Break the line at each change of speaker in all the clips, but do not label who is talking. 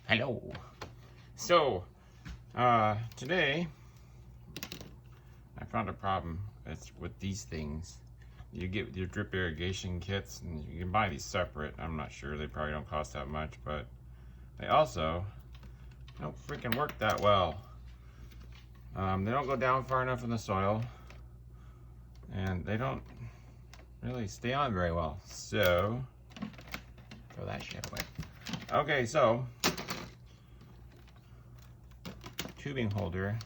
Hello. So, today I found a problem. It's with these things. You get your drip irrigation kits, and you can buy these separate. I'm not sure, they probably don't cost that much, but they also don't freaking work that well. They don't go down far enough in the soil, and they don't really stay on very well. So, throw that shit away. Okay, so tubing holder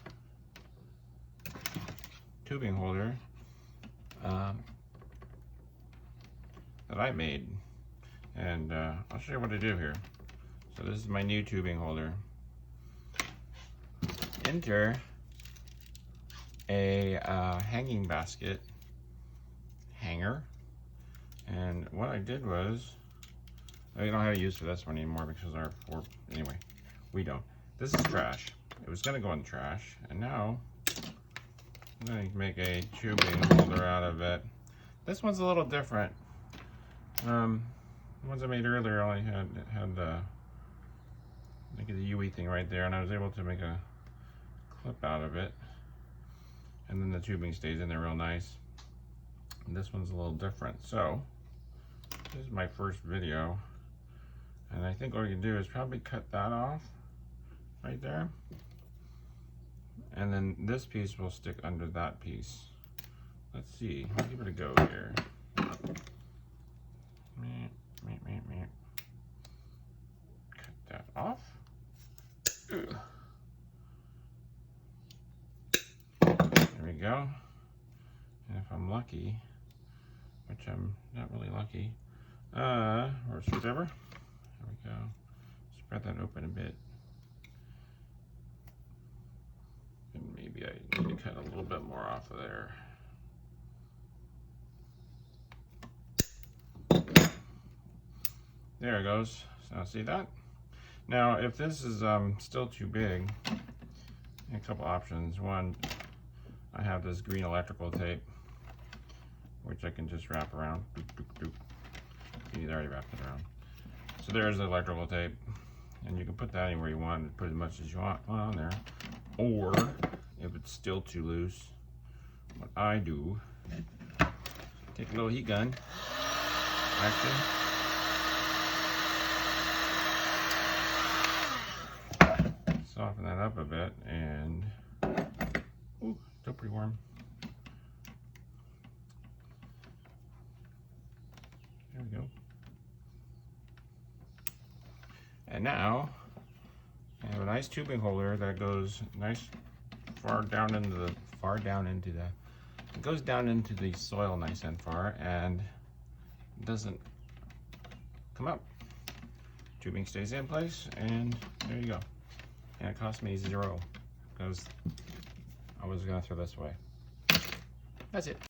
that I made, and I'll show you what to do here. So this is my new tubing holder. Enter a hanging basket hanger, and what I did was, I don't have a use for this one anymore because anyway, we don't. This is trash. It was gonna go in the trash, and now I'm gonna make a tubing holder out of it. This one's a little different. The ones I made earlier only had like the UE thing right there, and I was able to make a clip out of it, and then the tubing stays in there real nice. And this one's a little different. So this is my first video, and I think what we can do is probably cut that off right there, and then this piece will stick under that piece. Let's see, I'll give it a go here. Cut that off. Ugh. There we go. And if I'm lucky, which I'm not really lucky, or screwdriver, there we go. Spread that open a bit. And maybe I need to cut a little bit more off of there. There it goes. So see that? Now, if this is still too big, a couple options. One, I have this green electrical tape, which I can just wrap around. Doop, doop, doop. You already wrapped it around. So there's the electrical tape, and you can put that anywhere you want, and put as much as you want on there. Or if it's still too loose, what I do, take a little heat gun, actually, soften that up a bit, and ooh, still pretty warm. There we go. And now I have a nice tubing holder that goes nice far down into the it goes down into the soil nice and far, and doesn't come up. Tubing stays in place, and there you go. And it cost me $0 because I was gonna throw this away. That's it.